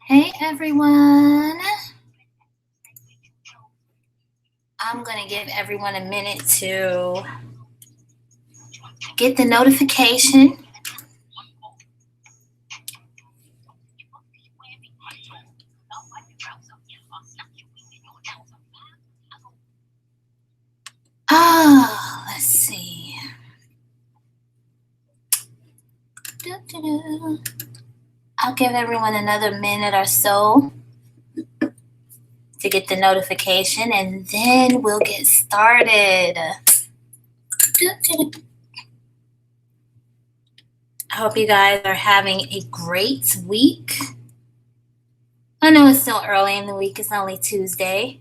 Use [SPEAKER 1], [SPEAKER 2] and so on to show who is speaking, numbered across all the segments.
[SPEAKER 1] Hey everyone, I'm going to give everyone a minute to get the notification. Let's see. I'll give everyone another minute or so to get the notification and then we'll get started. I hope you guys are having a great week. I know it's still early in the week, it's only Tuesday.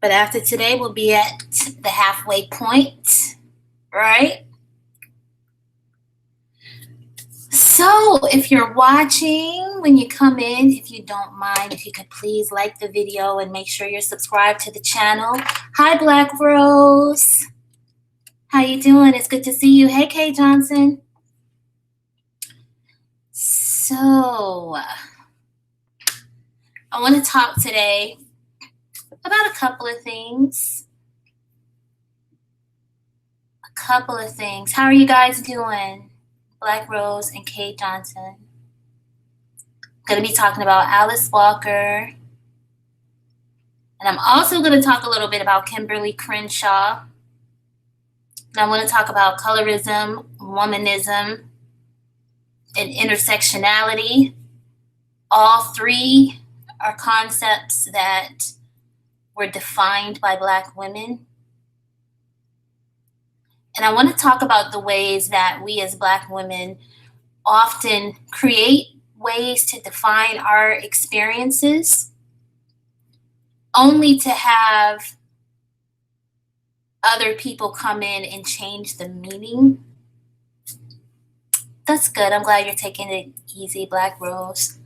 [SPEAKER 1] But after today, we'll be at the halfway point, right? So if you're watching, when you come in, if you don't mind, if you could please like the video and make sure you're subscribed to the channel. Hi, Black Rose. How you doing? It's good to see you. Hey, Kay Johnson. So I want to talk today about a couple of things. How are you guys doing? Black Rose and Kay Johnson. I'm going to be talking about Alice Walker. And I'm also going to talk a little bit about Kimberly Crenshaw. And I want to talk about colorism, womanism, and intersectionality. All three are concepts that were defined by Black women. And I want to talk about the ways that we as Black women often create ways to define our experiences only to have other people come in and change the meaning. That's good. I'm glad you're taking it easy, Black Rose.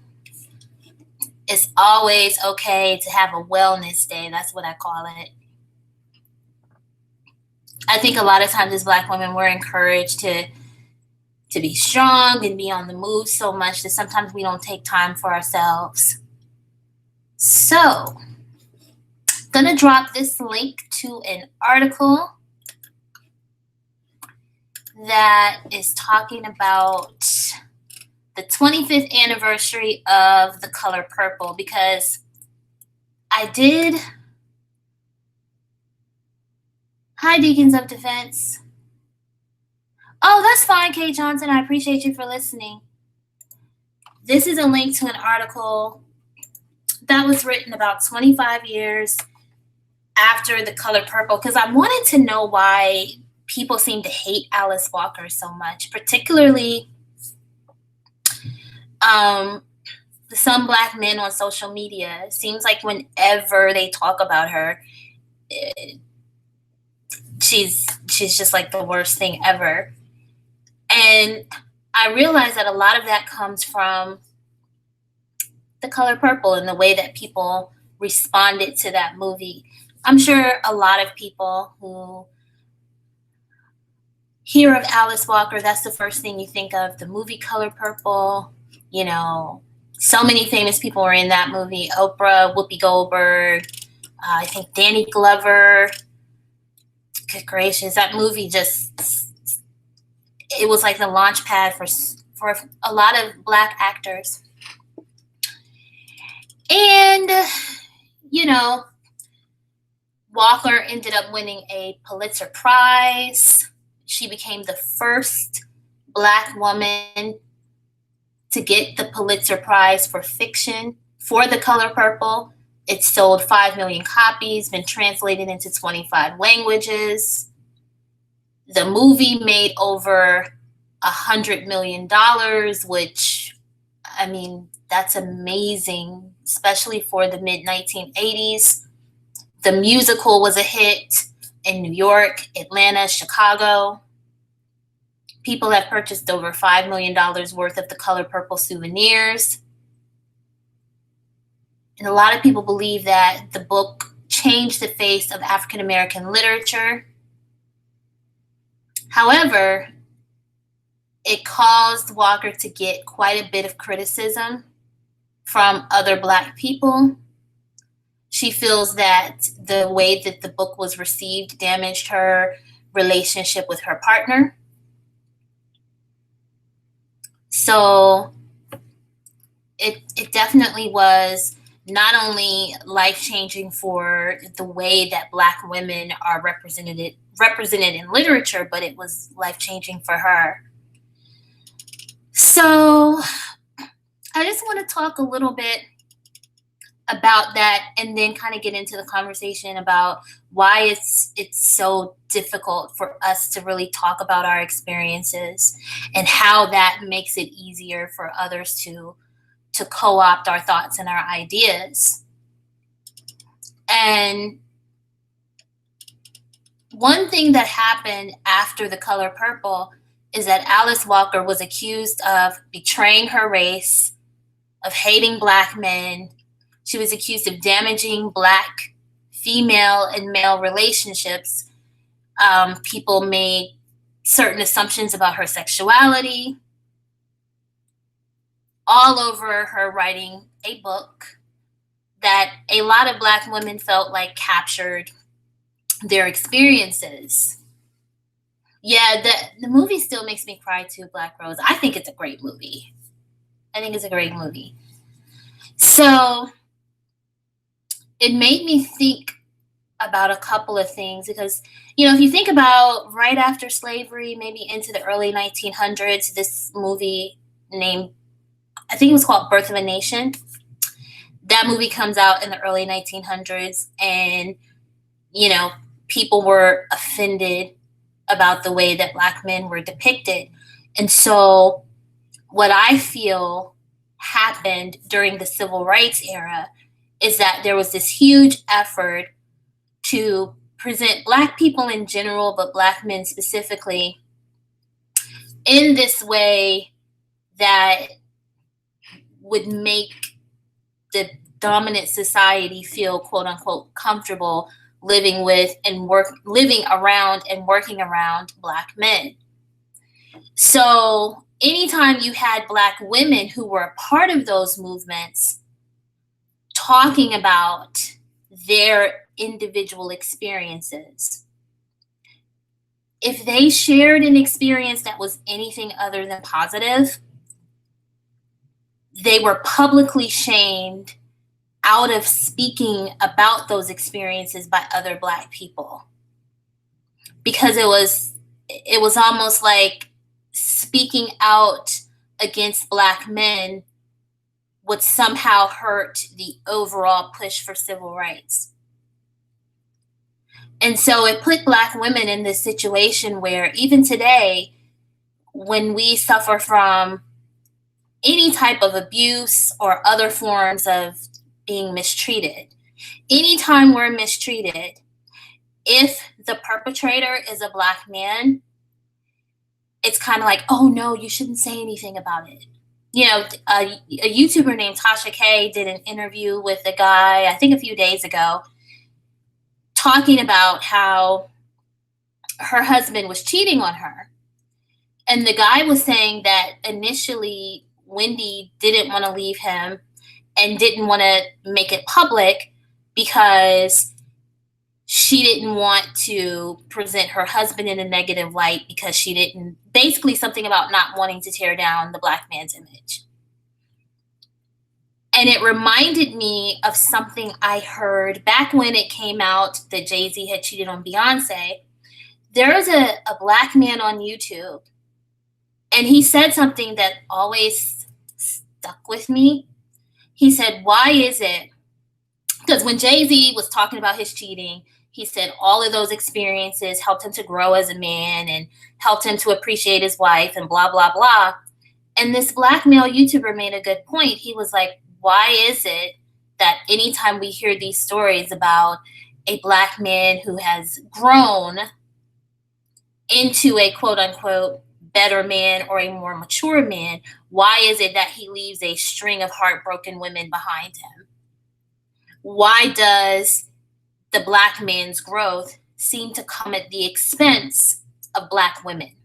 [SPEAKER 1] It's always okay to have a wellness day. That's what I call it. I think a lot of times as Black women, we're encouraged to be strong and be on the move so much that sometimes we don't take time for ourselves. So, I'm gonna drop this link to an article that is talking about the 25th anniversary of The Color Purple, because I did. Hi, Deacons of Defense. Oh, that's fine, Kay Johnson. I appreciate you for listening. This is a link to an article that was written about 25 years after The Color Purple, because I wanted to know why people seem to hate Alice Walker so much, particularly some Black men on social media. It seems like whenever they talk about her, she's just like the worst thing ever. And I realized that a lot of that comes from The Color Purple and the way that people responded to that movie. I'm sure a lot of people who hear of Alice Walker, that's the first thing you think of, the movie Color Purple. You know, so many famous people were in that movie. Oprah, Whoopi Goldberg, I think Danny Glover. Good gracious, that movie it was like the launch pad for a lot of Black actors. And, you know, Walker ended up winning a Pulitzer Prize. She became the first Black woman to get the Pulitzer Prize for fiction for The Color Purple. It sold 5 million copies, been translated into 25 languages. The movie made over $100 million, which, I mean, that's amazing, especially for the mid-1980s. The musical was a hit in New York, Atlanta, Chicago. People have purchased over $5 million worth of The Color Purple souvenirs. And a lot of people believe that the book changed the face of African American literature. However, it caused Walker to get quite a bit of criticism from other Black people. She feels that the way that the book was received damaged her relationship with her partner. So it definitely was not only life-changing for the way that Black women are represented in literature, but it was life-changing for her. So I just want to talk a little bit about that and then kind of get into the conversation about why it's so difficult for us to really talk about our experiences and how that makes it easier for others to co-opt our thoughts and our ideas. And one thing that happened after The Color Purple is that Alice Walker was accused of betraying her race, of hating Black men. She was accused of damaging Black female and male relationships. People made certain assumptions about her sexuality, all over her writing a book that a lot of Black women felt like captured their experiences. Yeah, the movie still makes me cry too, Black Rose. I think it's a great movie. So it made me think about a couple of things because, if you think about right after slavery, maybe into the early 1900s, this movie named, I think it was called Birth of a Nation. That movie comes out in the early 1900s, and, people were offended about the way that Black men were depicted. And so what I feel happened during the civil rights era is that there was this huge effort to present Black people in general, but Black men specifically, in this way that would make the dominant society feel, quote unquote, comfortable living with and living around and working around Black men. So anytime you had Black women who were a part of those movements talking about their individual experiences, if they shared an experience that was anything other than positive, they were publicly shamed out of speaking about those experiences by other Black people, because it was almost like speaking out against Black men would somehow hurt the overall push for civil rights. And so it put Black women in this situation where even today, when we suffer from any type of abuse or other forms of being mistreated, anytime we're mistreated, if the perpetrator is a Black man, it's kind of like, oh no, you shouldn't say anything about it. A YouTuber named Tasha K did an interview with a guy, I think a few days ago, talking about how her husband was cheating on her. And the guy was saying that initially Wendy didn't want to leave him and didn't want to make it public because she didn't want to present her husband in a negative light, because she didn't, basically something about not wanting to tear down the Black man's image. And it reminded me of something I heard back when it came out that Jay-Z had cheated on Beyonce. There was a Black man on YouTube, and he said something that always stuck with me. He said, why is it? Because when Jay-Z was talking about his cheating, he said all of those experiences helped him to grow as a man and helped him to appreciate his wife and blah, blah, blah. And this Black male YouTuber made a good point. He was like, why is it that anytime we hear these stories about a Black man who has grown into a quote unquote better man or a more mature man, why is it that he leaves a string of heartbroken women behind him? Why does the Black man's growth seem to come at the expense of Black women?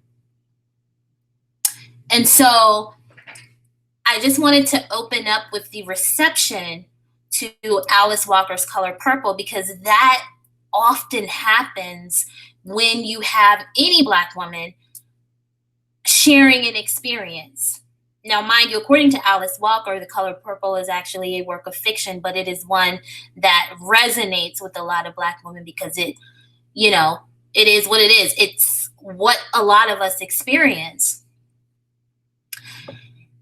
[SPEAKER 1] And so I just wanted to open up with the reception to Alice Walker's Color Purple, because that often happens when you have any Black woman sharing an experience. Now, mind you, according to Alice Walker, The Color Purple is actually a work of fiction, but it is one that resonates with a lot of Black women because it, you know, it is what it is. It's what a lot of us experience.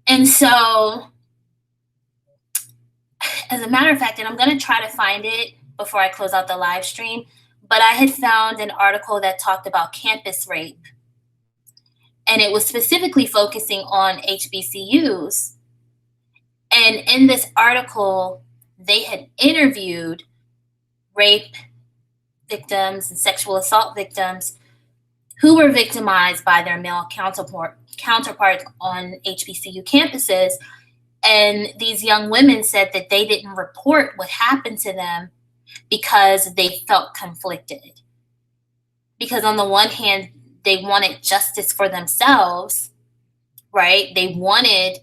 [SPEAKER 1] And so, as a matter of fact, and I'm going to try to find it before I close out the live stream, but I had found an article that talked about campus rape. And it was specifically focusing on HBCUs. And in this article, they had interviewed rape victims and sexual assault victims who were victimized by their male counterparts on HBCU campuses. And these young women said that they didn't report what happened to them because they felt conflicted. Because on the one hand, they wanted justice for themselves, right? They wanted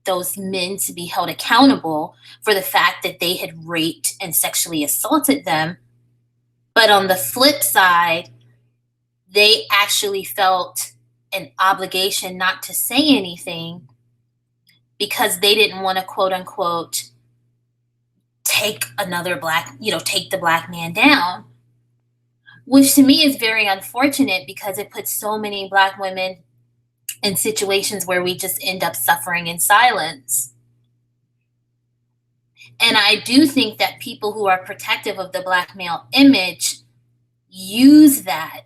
[SPEAKER 1] those men to be held accountable for the fact that they had raped and sexually assaulted them. But on the flip side, they actually felt an obligation not to say anything because they didn't want to, quote unquote, take the Black man down. Which to me is very unfortunate because it puts so many Black women in situations where we just end up suffering in silence. And I do think that people who are protective of the Black male image use that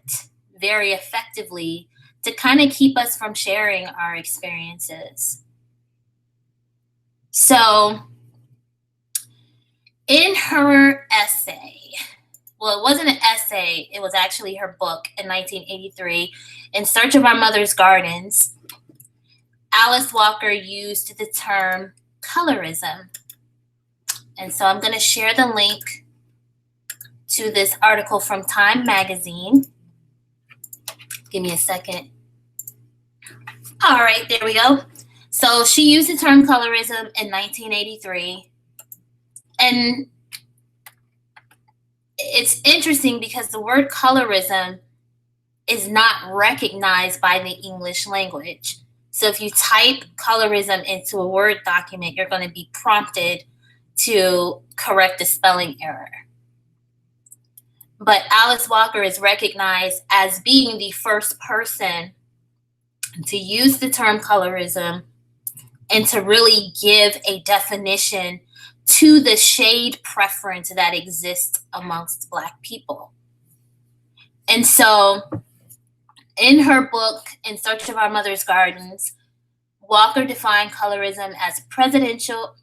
[SPEAKER 1] very effectively to kind of keep us from sharing our experiences. So in her essay, well, it wasn't an essay, it was actually her book in 1983, In Search of Our Mother's Gardens, Alice Walker used the term colorism. And so I'm going to share the link to this article from Time magazine. Give me a second. All right, there we go. So she used the term colorism in 1983. And it's interesting because the word colorism is not recognized by the English language. So if you type colorism into a Word document, you're going to be prompted to correct the spelling error. But Alice Walker is recognized as being the first person to use the term colorism and to really give a definition to the shade preference that exists amongst Black people. And so in her book, In Search of Our Mother's Gardens, Walker defined colorism as prejudicial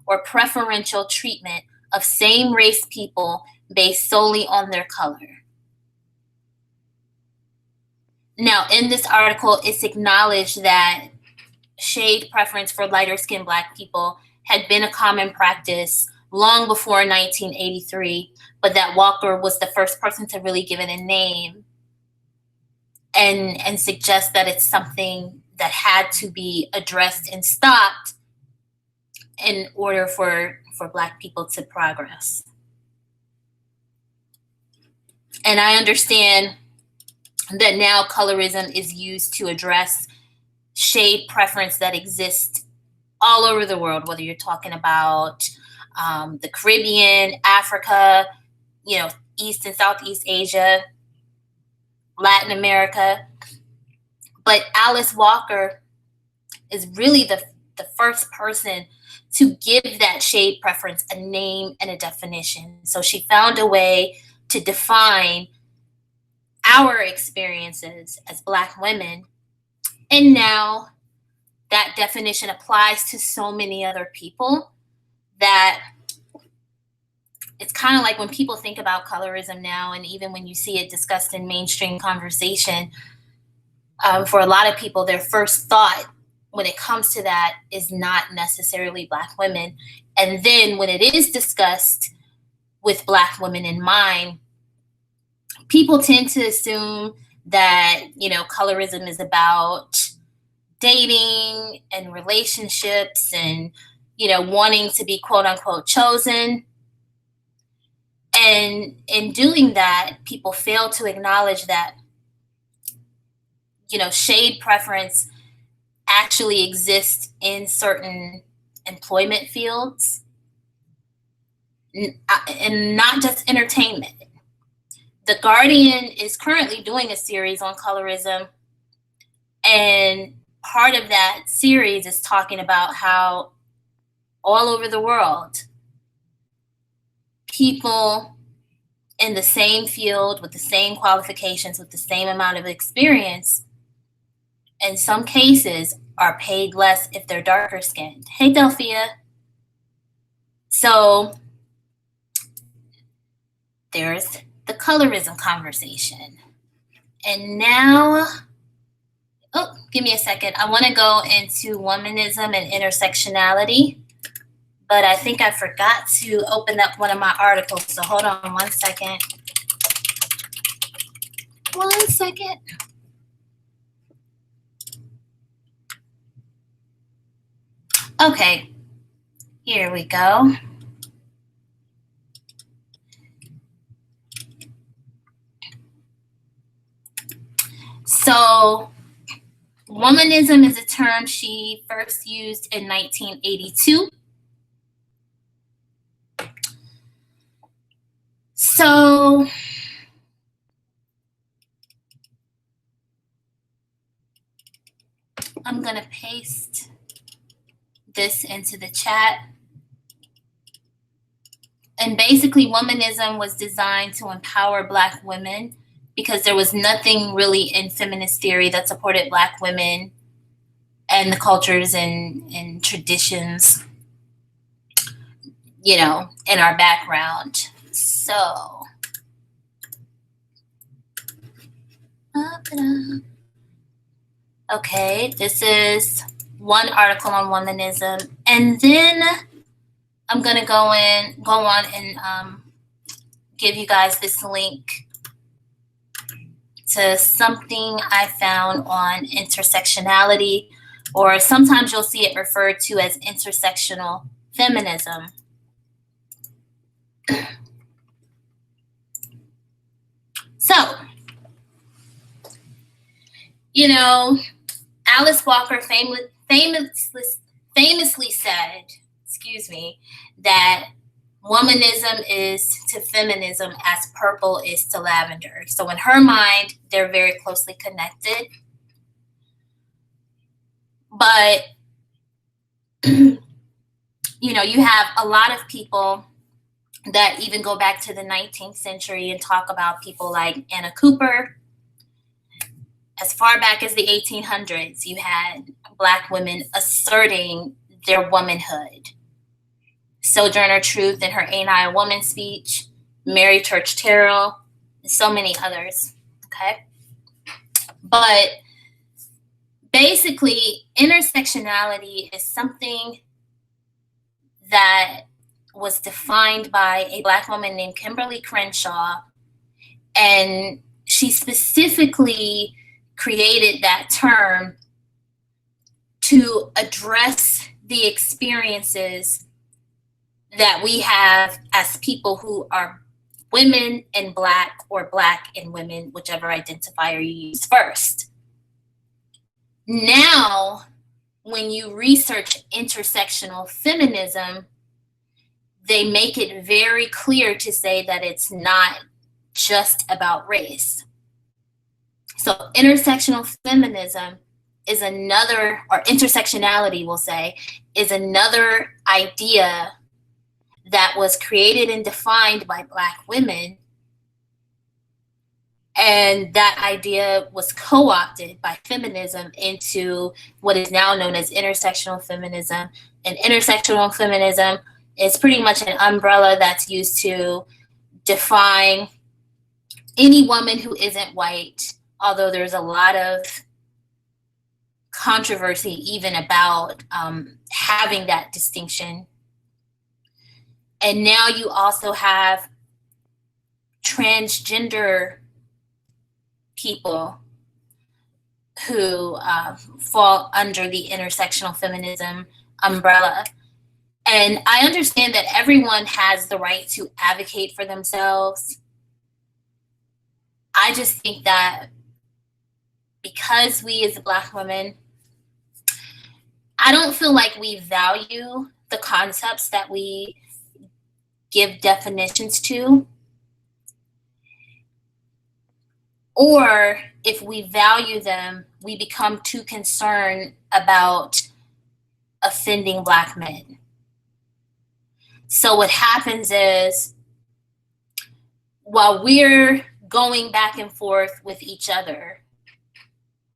[SPEAKER 1] or preferential treatment of same-race people based solely on their color. Now, in this article, it's acknowledged that shade preference for lighter-skinned Black people had been a common practice long before 1983, but that Walker was the first person to really give it a name and suggest that it's something that had to be addressed and stopped in order for Black people to progress. And I understand that now colorism is used to address shade preference that exists all over the world, whether you're talking about the Caribbean, Africa, East and Southeast Asia, Latin America. But Alice Walker is really the first person to give that shade preference a name and a definition. So she found a way to define our experiences as Black women. And now that definition applies to so many other people that it's kind of like when people think about colorism now, and even when you see it discussed in mainstream conversation, for a lot of people, their first thought when it comes to that is not necessarily Black women. And then when it is discussed with Black women in mind, people tend to assume that, colorism is about dating and relationships and, wanting to be quote unquote chosen. And in doing that, people fail to acknowledge that, shade preference actually exists in certain employment fields and not just entertainment. The Guardian is currently doing a series on colorism, and part of that series is talking about how all over the world, people in the same field with the same qualifications, with the same amount of experience, in some cases are paid less if they're darker skinned. Hey, Delphia. So there's the colorism conversation. And now, give me a second. I want to go into womanism and intersectionality, but I think I forgot to open up one of my articles. So hold on 1 second. 1 second. Okay, here we go. So womanism is a term she first used in 1982. So I'm going to paste this into the chat. And basically, womanism was designed to empower Black women because there was nothing really in feminist theory that supported Black women and the cultures and traditions, in our background. So, okay, this is one article on womanism, and then I'm gonna go on and give you guys this link to something I found on intersectionality, or sometimes you'll see it referred to as intersectional feminism. So, Alice Walker famously said, that womanism is to feminism as purple is to lavender. So in her mind, they're very closely connected. But, you have a lot of people that even go back to the 19th century and talk about people like Anna Cooper. As far back as the 1800s, you had Black women asserting their womanhood. Sojourner Truth in her Ain't I a Woman speech, Mary Church Terrell, and so many others, okay? But basically, intersectionality is something that was defined by a Black woman named Kimberly Crenshaw, and she specifically created that term to address the experiences that we have as people who are women and Black, or Black and women, whichever identifier you use first. Now, when you research intersectional feminism, they make it very clear to say that it's not just about race. So intersectional feminism is another, or intersectionality, we'll say, is another idea that was created and defined by Black women. And that idea was co-opted by feminism into what is now known as intersectional feminism. And intersectional feminism is pretty much an umbrella that's used to define any woman who isn't white, although there's a lot of controversy even about having that distinction. And now you also have transgender people who fall under the intersectional feminism umbrella. And I understand that everyone has the right to advocate for themselves. I just think that because we as Black women, I don't feel like we value the concepts that we give definitions to. Or if we value them, we become too concerned about offending Black men. So what happens is, while we're going back and forth with each other,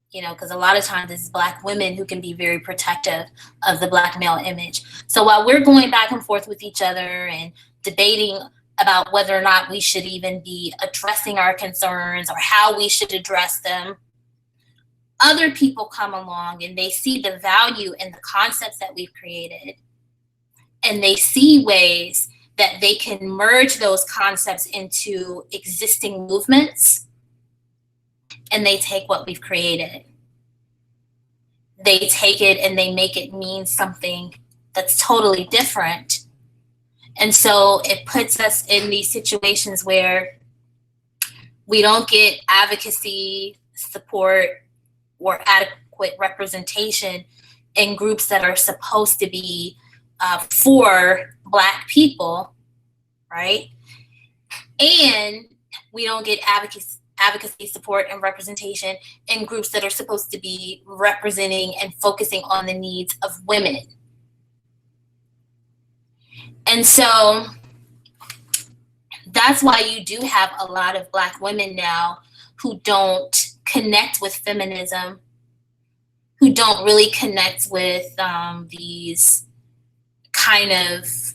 [SPEAKER 1] you know, because a lot of times it's Black women who can be very protective of the Black male image. So while we're going back and forth with each other and debating about whether or not we should even be addressing our concerns or how we should address them, other people come along and they see the value in the concepts that we've created, and they see ways that they can merge those concepts into existing movements, and they take what we've created. They take it and they make it mean something that's totally different. And so it puts us in these situations where we don't get advocacy, support, or adequate representation in groups that are supposed to be for Black people, right? And we don't get advocacy, support, and representation in groups that are supposed to be representing and focusing on the needs of women. And so that's why you do have a lot of Black women now who don't connect with feminism, who don't really connect with these kind of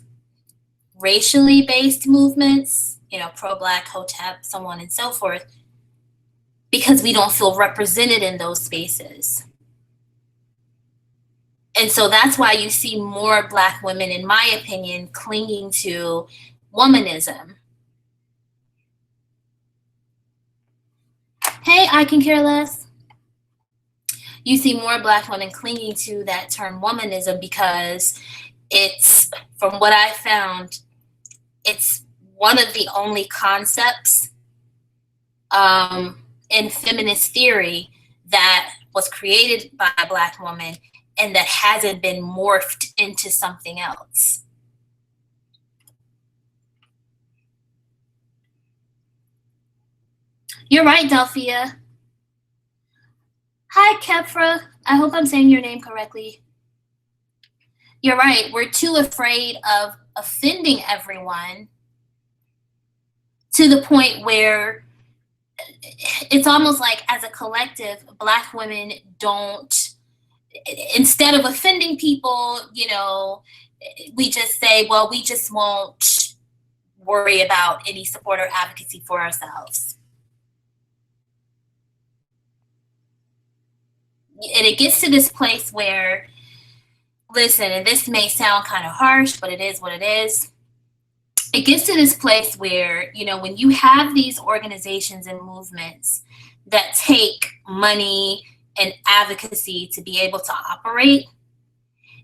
[SPEAKER 1] racially based movements, you know, pro-Black, HOTEP, so on and so forth, because we don't feel represented in those spaces. And so that's why you see more Black women, in my opinion, clinging to womanism. Hey, I can care less. You see more Black women clinging to that term womanism because it's, from what I found, it's one of the only concepts in feminist theory that was created by a Black woman and that hasn't been morphed into something else. You're right, Delphia. Hi, Kefra. I hope I'm saying your name correctly. You're right. We're too afraid of offending everyone to the point where it's almost like, as a collective, Black women don't, instead of offending people, you know, we just say, well, we just won't worry about any support or advocacy for ourselves. And it gets to this place where, listen, and this may sound kind of harsh, but it is what it is. It gets to this place where, you know, when you have these organizations and movements that take money and advocacy to be able to operate,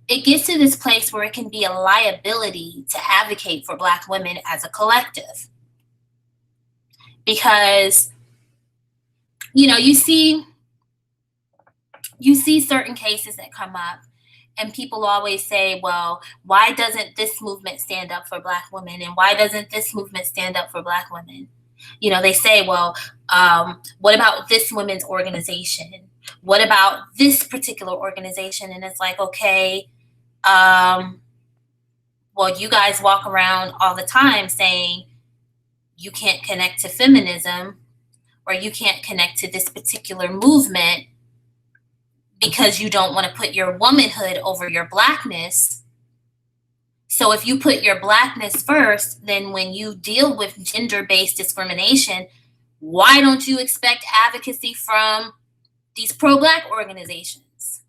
[SPEAKER 1] it gets to this place where it can be a liability to advocate for Black women as a collective. Because, you know, you see certain cases that come up, and people always say, well, why doesn't this movement stand up for Black women? And why doesn't this movement stand up for Black women? You know, they say, well, what about this women's organization? What about this particular organization? And it's like, okay, well, you guys walk around all the time saying you can't connect to feminism, or you can't connect to this particular movement because you don't want to put your womanhood over your Blackness. So if you put your Blackness first, then when you deal with gender-based discrimination, why don't you expect advocacy from these pro-Black organizations?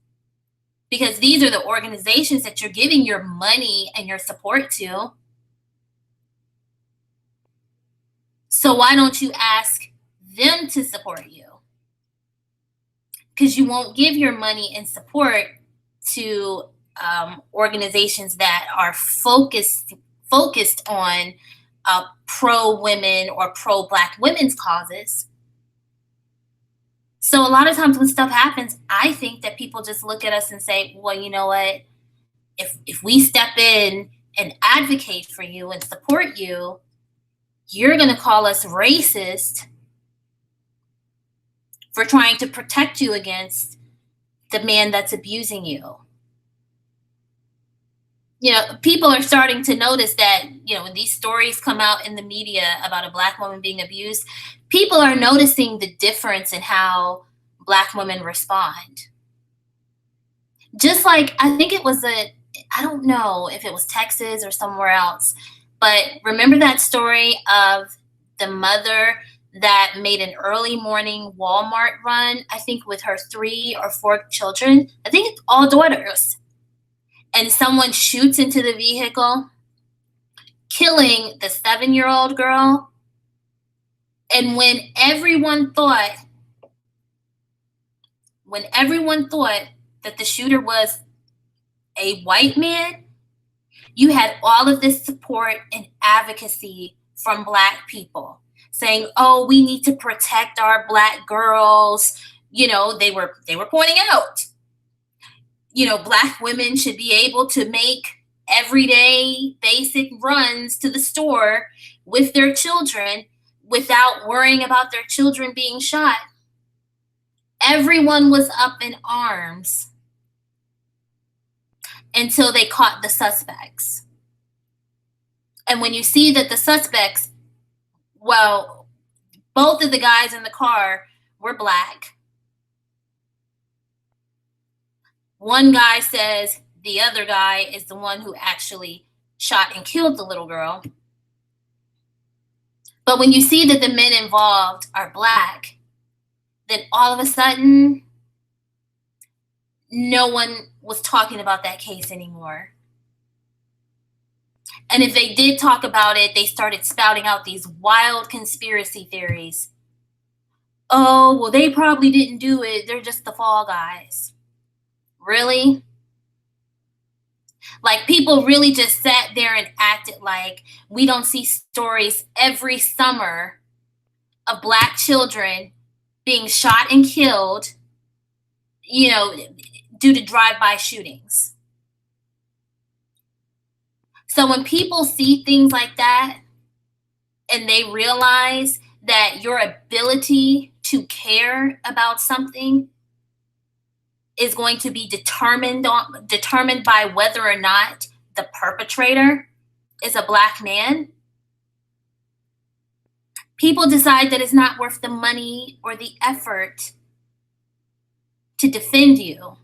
[SPEAKER 1] Because these are the organizations that you're giving your money and your support to. So why don't you ask them to support you? because you won't give your money and support to organizations that are focused on pro women or pro Black women's causes. So a lot of times when stuff happens, I think that people just look at us and say, well, you know what? If we step in and advocate for you and support you, you're going to call us racist for trying to protect you against the man that's abusing you. You know, people are starting to notice that, you know, when these stories come out in the media about a Black woman being abused, people are noticing the difference in how Black women respond. Just like, I think it was I don't know if it was Texas or somewhere else, but remember that story of the mother that made an early morning Walmart run, I think with her 3 or 4 children, I think it's all daughters, and someone shoots into the vehicle, killing the 7-year-old girl. And when everyone thought that the shooter was a white man, you had all of this support and advocacy from Black people saying, oh, we need to protect our Black girls. You know, they were pointing out, you know, Black women should be able to make everyday basic runs to the store with their children without worrying about their children being shot. Everyone was up in arms until they caught the suspects. And when you see that the suspects, well, both of the guys in the car were Black. One guy says the other guy is the one who actually shot and killed the little girl. But when you see that the men involved are Black, then all of a sudden, no one was talking about that case anymore. And if they did talk about it, they started spouting out these wild conspiracy theories. Oh, well, they probably didn't do it. They're just the fall guys. Really? Like, people really just sat there and acted like we don't see stories every summer of Black children being shot and killed, you know, due to drive-by shootings. So when people see things like that and they realize that your ability to care about something is going to be determined by whether or not the perpetrator is a Black man, people decide that it's not worth the money or the effort to defend you.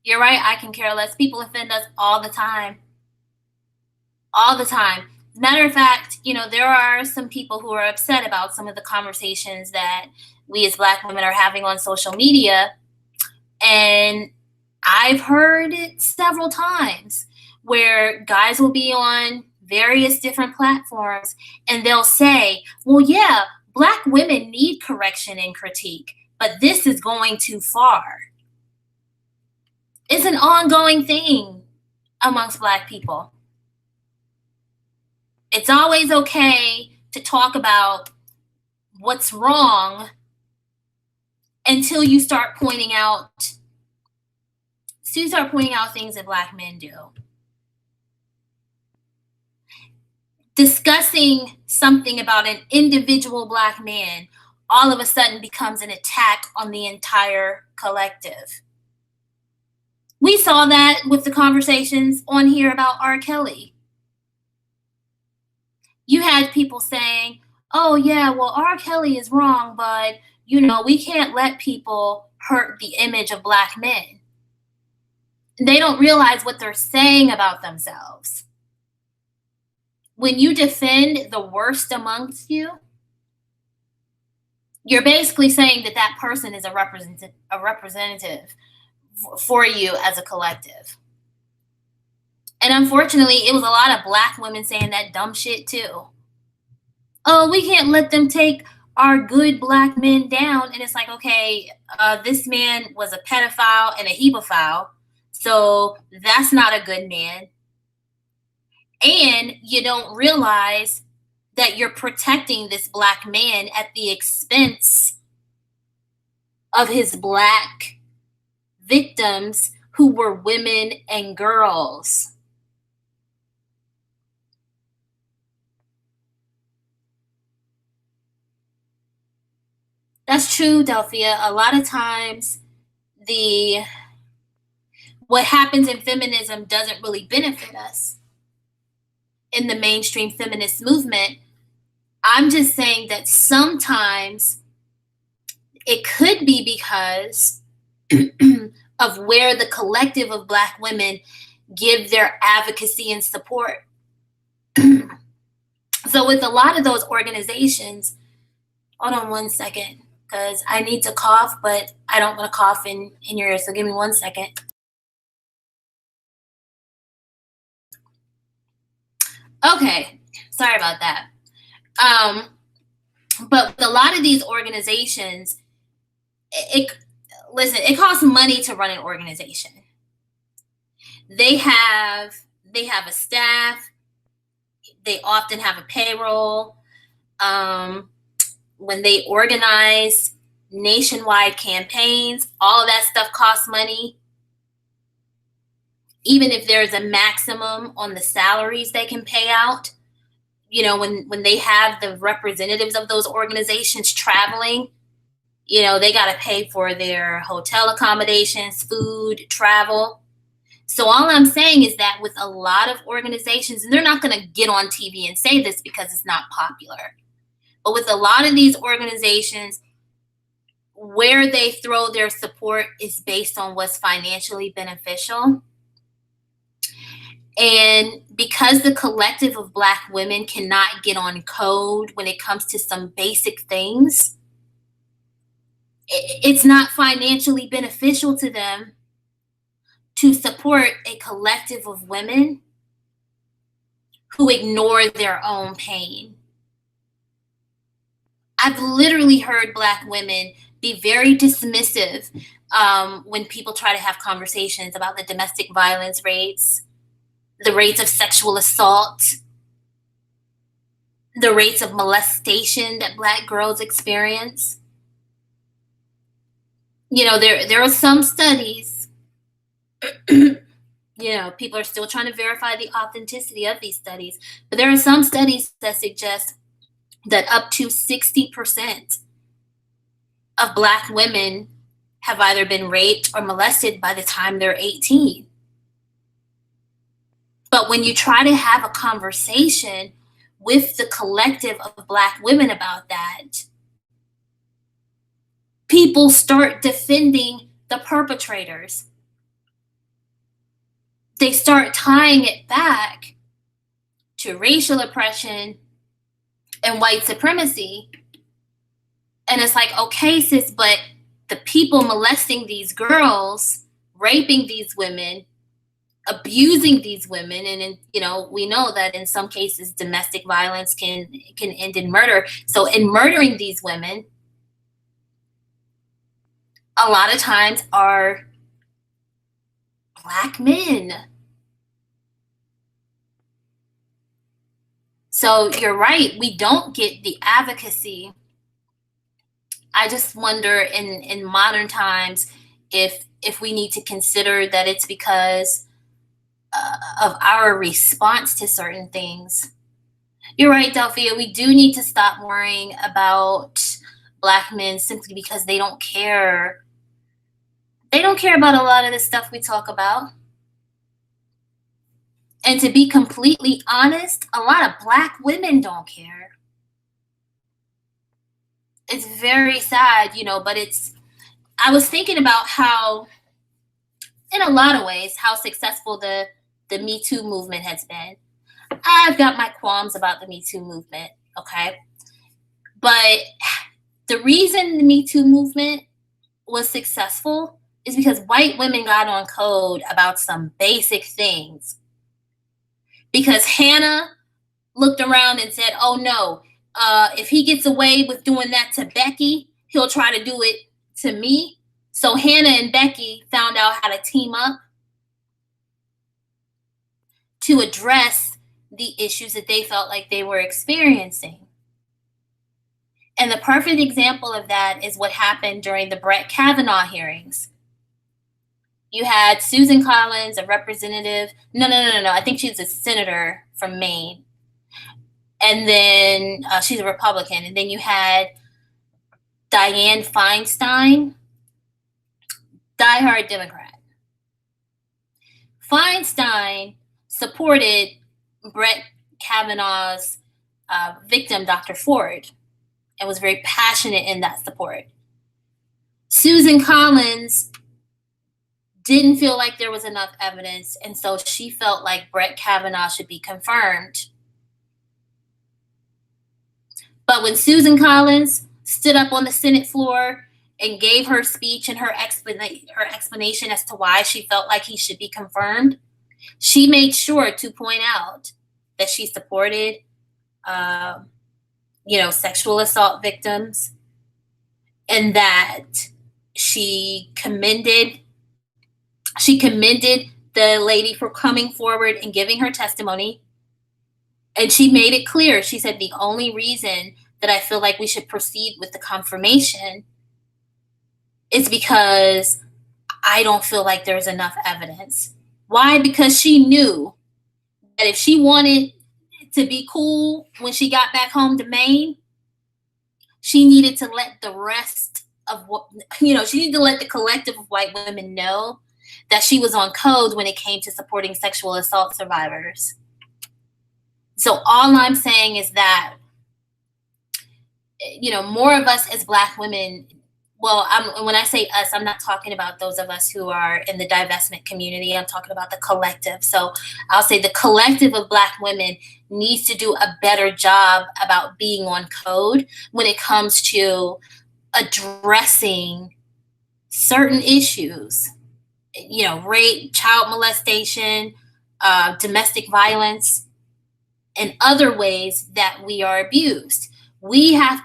[SPEAKER 1] You're right, I can care less. People offend us all the time. All the time. As a matter of fact, you know, there are some people who are upset about some of the conversations that we as Black women are having on social media. And I've heard it several times where guys will be on various different platforms and they'll say, well, yeah, Black women need correction and critique, but this is going too far. It's an ongoing thing amongst Black people. It's always okay to talk about what's wrong until you start pointing out things that Black men do. Discussing something about an individual Black man all of a sudden becomes an attack on the entire collective. We saw that with the conversations on here about R. Kelly. You had people saying, oh yeah, well, R. Kelly is wrong, but you know, we can't let people hurt the image of Black men. They don't realize what they're saying about themselves. When you defend the worst amongst you, you're basically saying that that person is a representative for you as a collective. And unfortunately, it was a lot of Black women saying that dumb shit too. Oh, we can't let them take our good black men down, and it's like, okay, this man was a pedophile and a hebephile, so that's not a good man. And you don't realize that you're protecting this black man at the expense of his black victims who were women and girls. That's true, Delphia. A lot of times the what happens in feminism doesn't really benefit us in the mainstream feminist movement. I'm just saying that sometimes it could be because of where the collective of black women give their advocacy and support. So with a lot of those organizations, hold on one second, because I need to cough, but I don't want to cough in your ear, so give me 1 second. Okay, sorry about that. But with a lot of these organizations, it costs money to run an organization. They have a staff. They often have a payroll. When they organize nationwide campaigns, all of that stuff costs money. Even if there's a maximum on the salaries they can pay out, when they have the representatives of those organizations traveling, they got to pay for their hotel accommodations, food, travel. So all I'm saying is that with a lot of organizations, and they're not going to get on TV and say this because it's not popular, but with a lot of these organizations, where they throw their support is based on what's financially beneficial. And because the collective of black women cannot get on code when it comes to some basic things, it's not financially beneficial to them to support a collective of women who ignore their own pain. I've literally heard black women be very dismissive when people try to have conversations about the domestic violence rates, the rates of sexual assault, the rates of molestation that black girls experience. There are some studies, people are still trying to verify the authenticity of these studies, but there are some studies that suggest that up to 60% of black women have either been raped or molested by the time they're 18. But when you try to have a conversation with the collective of black women about that, people start defending the perpetrators. They start tying it back to racial oppression and white supremacy. And it's like, okay, sis, but the people molesting these girls, raping these women, abusing these women, and we know that in some cases domestic violence can end in murder. So in murdering these women, a lot of times are black men. So you're right, we don't get the advocacy. I just wonder in modern times if we need to consider that it's because of our response to certain things. You're right, Delphia, we do need to stop worrying about black men simply because they don't care. They don't care about a lot of the stuff we talk about. And to be completely honest, a lot of black women don't care. It's very sad, but I was thinking about how, in a lot of ways, how successful the Me Too movement has been. I've got my qualms about the Me Too movement, okay? But the reason the Me Too movement was successful is because white women got on code about some basic things. Because Hannah looked around and said, oh no, If he gets away with doing that to Becky, he'll try to do it to me. So Hannah and Becky found out how to team up to address the issues that they felt like they were experiencing. And the perfect example of that is what happened during the Brett Kavanaugh hearings. You had Susan Collins, a representative. No. I think she's a senator from Maine. And then she's a Republican. And then you had Dianne Feinstein, diehard Democrat. Feinstein supported Brett Kavanaugh's victim, Dr. Ford, and was very passionate in that support. Susan Collins didn't feel like there was enough evidence, and so she felt like Brett Kavanaugh should be confirmed. But when Susan Collins stood up on the Senate floor and gave her speech and her explanation as to why she felt like he should be confirmed, she made sure to point out that she supported, sexual assault victims, and that she commended the lady for coming forward and giving her testimony. And she made it clear. She said, the only reason that I feel like we should proceed with the confirmation is because I don't feel like there's enough evidence. Why? Because she knew that if she wanted to be cool when she got back home to Maine, she needed to let the rest of she needed to let the collective of white women know that she was on code when it came to supporting sexual assault survivors. So all I'm saying is that, more of us as Black women, when I say us, I'm not talking about those of us who are in the divestment community. I'm talking about the collective. So I'll say the collective of Black women needs to do a better job about being on code when it comes to addressing certain issues, rape, child molestation, domestic violence, and other ways that we are abused. We have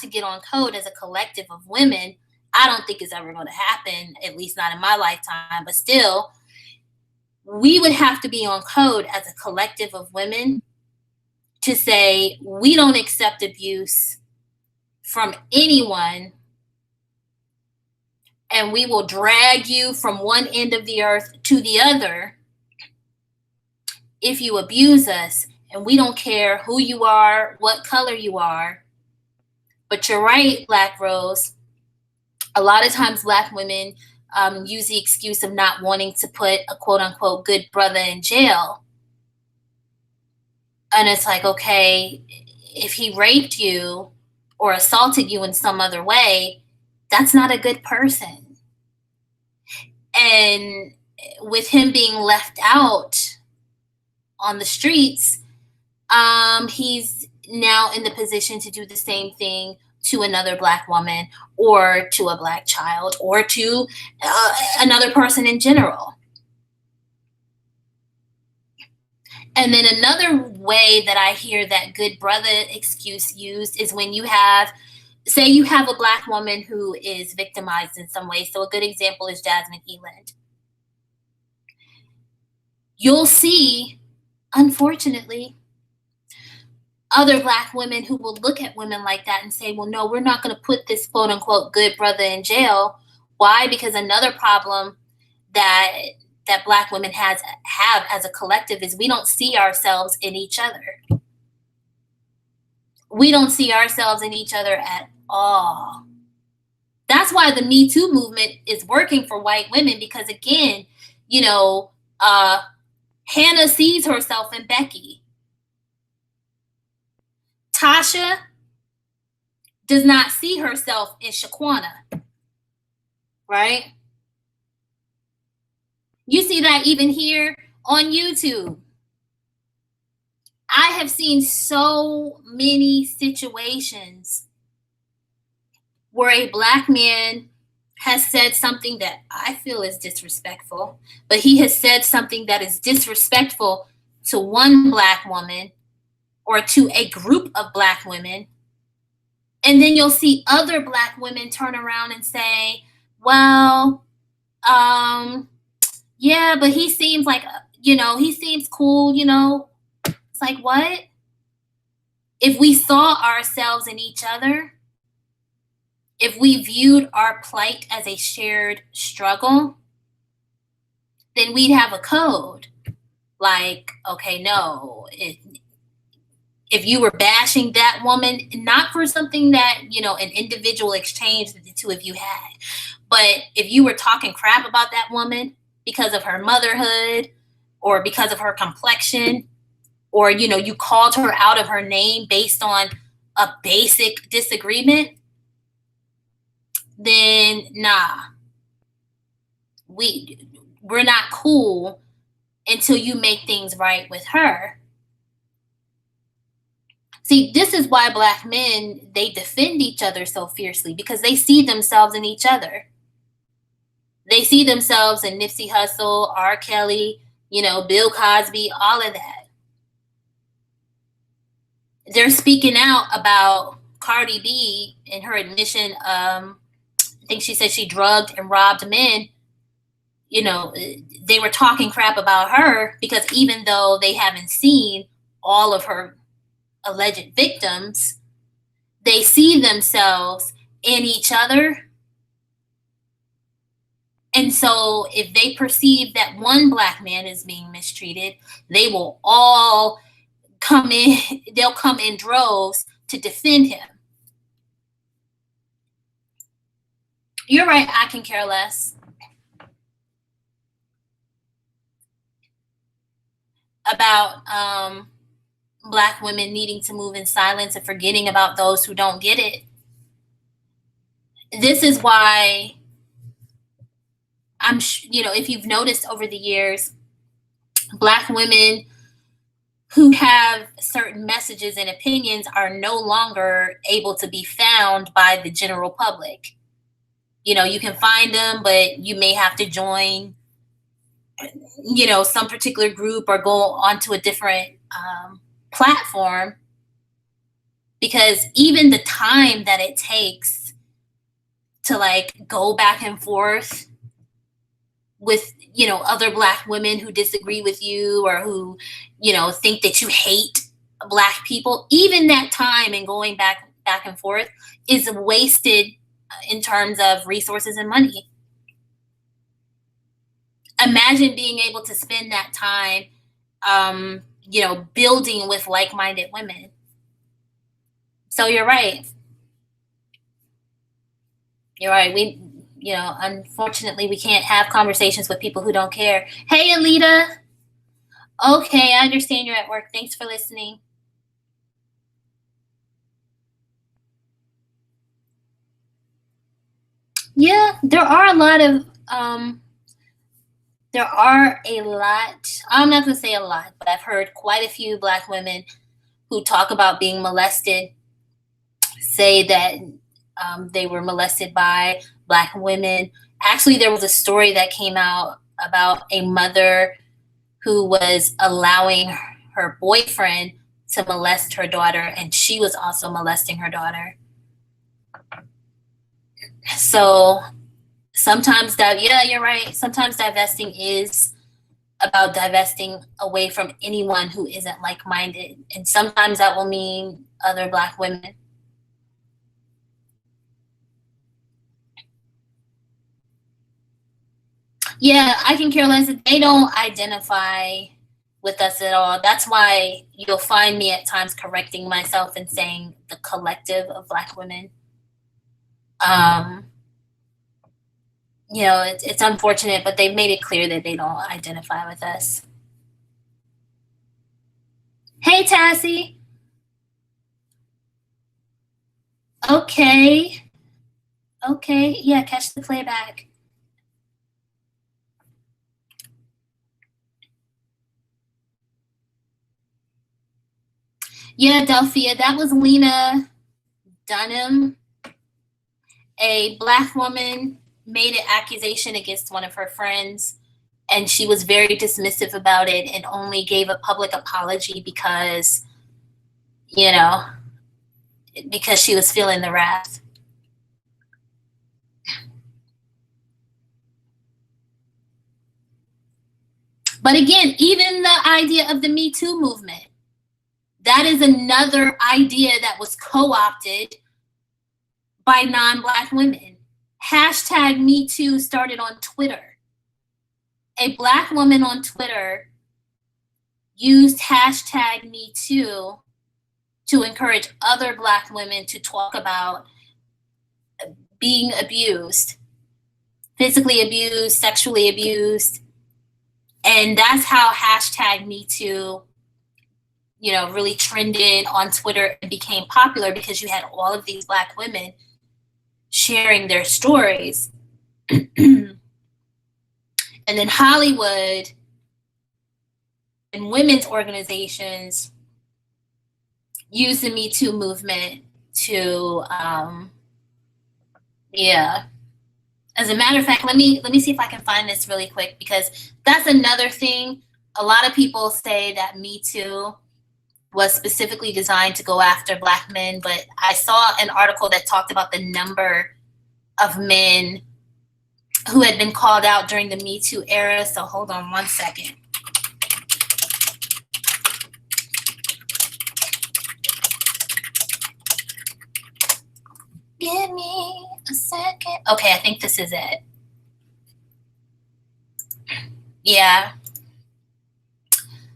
[SPEAKER 1] to get on code as a collective of women. I don't think it's ever going to happen, at least not in my lifetime, but still, we would have to be on code as a collective of women to say, we don't accept abuse from anyone, and we will drag you from one end of the earth to the other if you abuse us. And we don't care who you are, what color you are. But you're right, Black Rose. A lot of times Black women use the excuse of not wanting to put a quote unquote good brother in jail. And it's like, okay, if he raped you or assaulted you in some other way, that's not a good person. And with him being left out on the streets, he's now in the position to do the same thing to another Black woman or to a Black child or to another person in general. And then another way that I hear that good brother excuse used is when you have, say you have a Black woman who is victimized in some way. So a good example is Jasmine Eland. You'll see, unfortunately, other Black women who will look at women like that and say, well, no, we're not going to put this quote unquote good brother in jail. Why? Because another problem that Black women have as a collective is we don't see ourselves in each other. We don't see ourselves in each other at all. That's why the Me Too movement is working for white women, because again, Hannah sees herself in Becky. Tasha does not see herself in Shaquana, right? You see that even here on YouTube. I have seen so many situations where a Black man has said something that I feel is disrespectful, but he has said something that is disrespectful to one Black woman, or to a group of Black women. And then you'll see other Black women turn around and say, well, yeah, but he seems like, he seems cool, It's like, what? If we saw ourselves in each other, if we viewed our plight as a shared struggle, then we'd have a code. Like, okay, no, if you were bashing that woman, not for something that, an individual exchange that the two of you had, but if you were talking crap about that woman because of her motherhood or because of her complexion, or, you called her out of her name based on a basic disagreement, then nah, we're not cool until you make things right with her. See, this is why Black men, they defend each other so fiercely, because they see themselves in each other. They see themselves in Nipsey Hussle, R. Kelly, Bill Cosby, all of that. They're speaking out about Cardi B and her admission. I think she said she drugged and robbed men. They were talking crap about her because even though they haven't seen all of her alleged victims, they see themselves in each other. And so if they perceive that one Black man is being mistreated, they will all come in, they'll come in droves to defend him. You're right, I can care less about Black women needing to move in silence and forgetting about those who don't get it. This is why if you've noticed over the years, Black women who have certain messages and opinions are no longer able to be found by the general public. You can find them, but you may have to join, some particular group or go onto a different platform, because even the time that it takes to go back and forth with other Black women who disagree with you or who think that you hate Black people, even that time and going back and forth is wasted in terms of resources and money. Imagine being able to spend that time building with like-minded women. So you're right. Unfortunately, we can't have conversations with people who don't care. Hey, Alita. Okay, I understand you're at work. Thanks for listening. Yeah, there are a lot. I'm not going to say a lot, but I've heard quite a few Black women who talk about being molested say that they were molested by Black women. Actually, there was a story that came out about a mother who was allowing her boyfriend to molest her daughter, and she was also molesting her daughter. So sometimes you're right. Sometimes divesting is about divesting away from anyone who isn't like-minded. And sometimes that will mean other Black women. Yeah, I can care less. They don't identify with us at all. That's why you'll find me at times correcting myself and saying the collective of Black women. It's unfortunate, but they've made it clear that they don't identify with us. Hey, Tassie. Okay. Yeah, catch the playback. Yeah, Delphia, that was Lena Dunham. A Black woman made an accusation against one of her friends, and she was very dismissive about it and only gave a public apology because you know, because she was feeling the wrath. But again, even the idea of the Me Too movement, that is another idea that was co-opted by non-Black women. Hashtag Me Too started on Twitter. A Black woman on Twitter used hashtag Me Too to encourage other Black women to talk about being abused, physically abused, sexually abused. And that's how hashtag Me Too, really trended on Twitter and became popular, because you had all of these Black women sharing their stories. And then Hollywood and women's organizations use the Me Too movement to, As a matter of fact, let me see if I can find this really quick, because that's another thing. A lot of people say that Me Too was specifically designed to go after Black men, but I saw an article that talked about the number of men who had been called out during the Me Too era. So hold on one second. Give me a second. Okay, I think this is it. Yeah.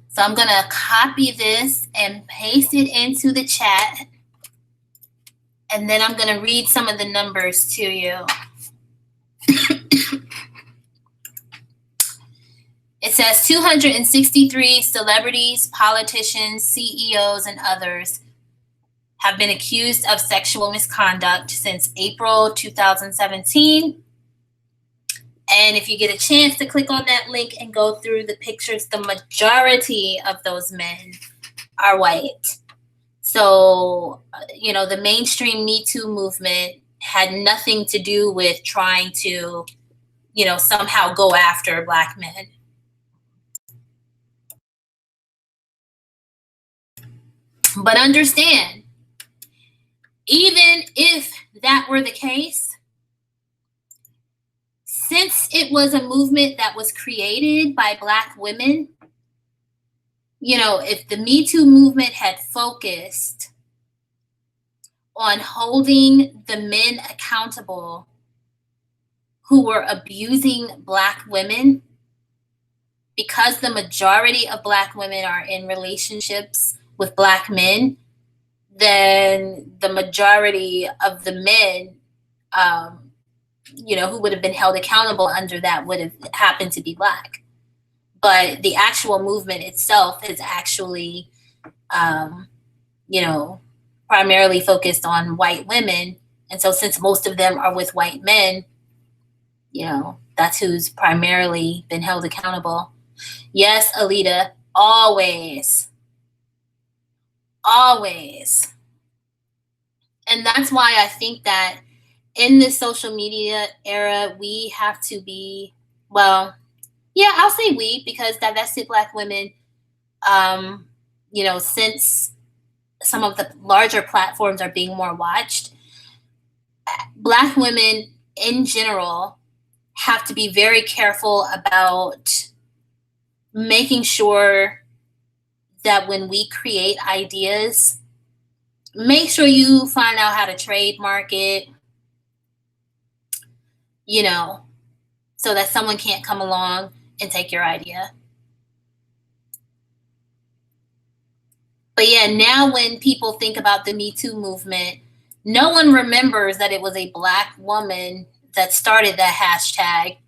[SPEAKER 1] So I'm going to copy this and paste it into the chat. And then I'm going to read some of the numbers to you. It says 263 celebrities, politicians, CEOs, and others have been accused of sexual misconduct since April 2017. And if you get a chance to click on that link and go through the pictures, the majority of those men are white. So, the mainstream Me Too movement had nothing to do with trying to, somehow go after Black men. But understand, even if that were the case, since it was a movement that was created by Black women, if the Me Too movement had focused on holding the men accountable who were abusing Black women, because the majority of Black women are in relationships with Black men, then the majority of the men, who would have been held accountable under that would have happened to be Black. But the actual movement itself is actually, primarily focused on white women. And so since most of them are with white men, that's who's primarily been held accountable. Yes, Alita, always. Always. And that's why I think that in this social media era, we have to be, I'll say we, because divested Black women, since some of the larger platforms are being more watched, Black women in general have to be very careful about making sure that when we create ideas, make sure you find out how to trademark it, so that someone can't come along and take your idea. But yeah, now when people think about the Me Too movement, no one remembers that it was a Black woman that started that hashtag,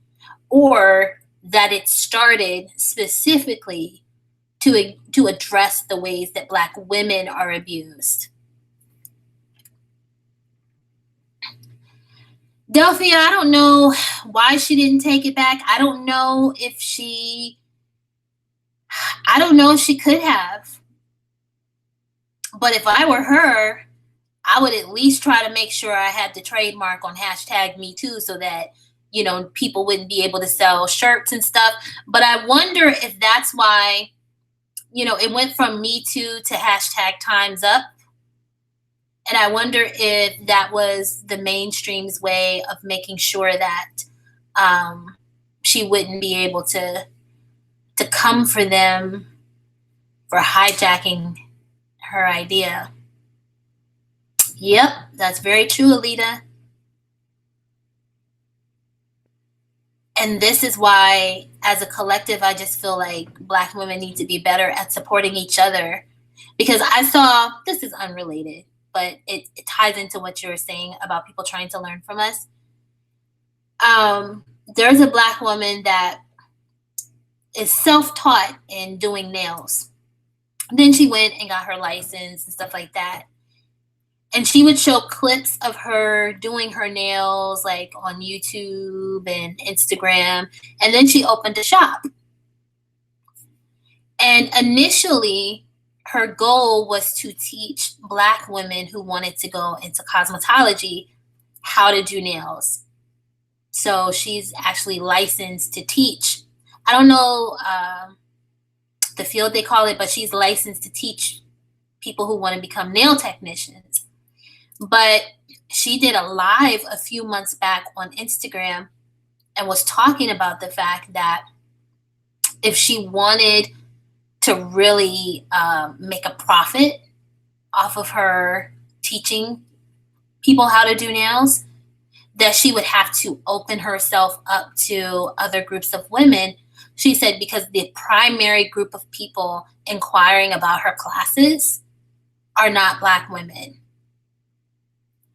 [SPEAKER 1] or that it started specifically to address the ways that Black women are abused. Delphia, I don't know why she didn't take it back. I don't know if she could have. But if I were her, I would at least try to make sure I had the trademark on hashtag Me Too, so that, people wouldn't be able to sell shirts and stuff. But I wonder if that's why, it went from Me Too to hashtag Time's Up. And I wonder if that was the mainstream's way of making sure that she wouldn't be able to come for them for hijacking her idea. Yep, that's very true, Alita. And this is why, as a collective, I just feel like Black women need to be better at supporting each other. Because I saw, this is unrelated, but it ties into what you were saying about people trying to learn from us. There's a Black woman that is self-taught in doing nails. Then she went and got her license and stuff like that. And she would show clips of her doing her nails like on YouTube and Instagram. And then she opened a shop. And initially, her goal was to teach Black women who wanted to go into cosmetology how to do nails. So she's actually licensed to teach. I don't know the field they call it, but she's licensed to teach people who want to become nail technicians. But she did a live a few months back on Instagram and was talking about the fact that if she wanted to really make a profit off of her teaching people how to do nails, that she would have to open herself up to other groups of women. She said because the primary group of people inquiring about her classes are not Black women.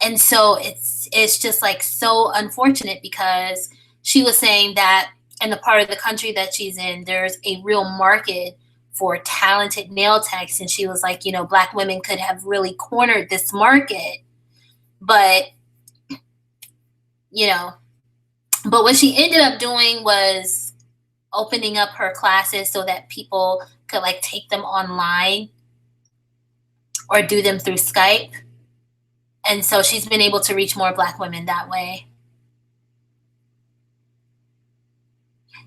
[SPEAKER 1] And so it's just like so unfortunate, because she was saying that in the part of the country that she's in, there's a real market for talented nail techs. And she was like, Black women could have really cornered this market. But, but what she ended up doing was opening up her classes so that people could like take them online or do them through Skype. And so she's been able to reach more Black women that way.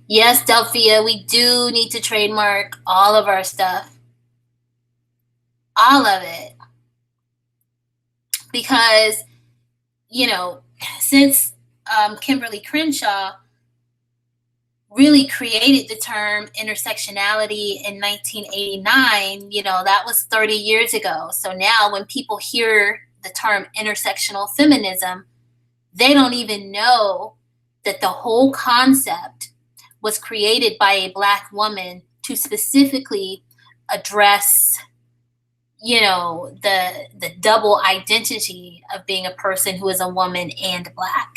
[SPEAKER 1] Yes, Delphia, we do need to trademark all of our stuff. All of it. Because, since Kimberly Crenshaw really created the term intersectionality in 1989, that was 30 years ago. So now when people hear the term intersectional feminism, they don't even know that the whole concept was created by a Black woman to specifically address, the double identity of being a person who is a woman and Black.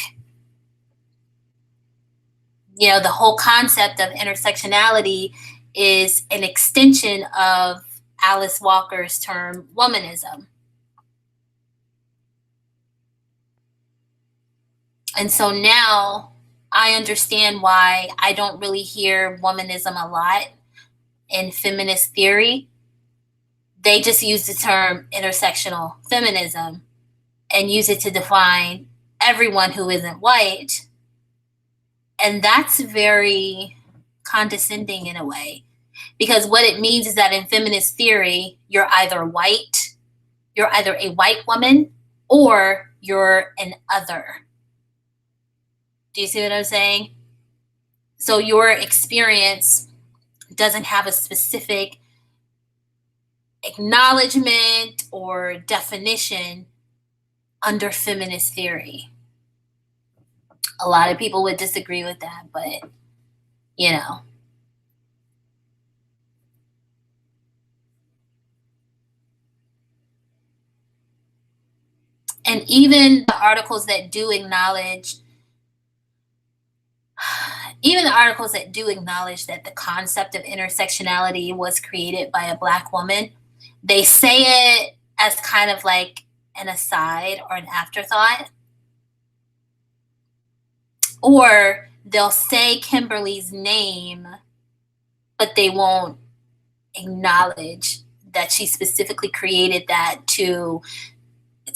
[SPEAKER 1] The whole concept of intersectionality is an extension of Alice Walker's term womanism. And so now I understand why I don't really hear womanism a lot in feminist theory. They just use the term intersectional feminism and use it to define everyone who isn't white. And that's very condescending in a way, because what it means is that in feminist theory, you're either white, you're either a white woman, or you're an other. Do you see what I'm saying? So your experience doesn't have a specific acknowledgement or definition under feminist theory. A lot of people would disagree with that, but And even the articles that do acknowledge that the concept of intersectionality was created by a Black woman, they say it as kind of like an aside or an afterthought. Or they'll say Kimberly's name, but they won't acknowledge that she specifically created that to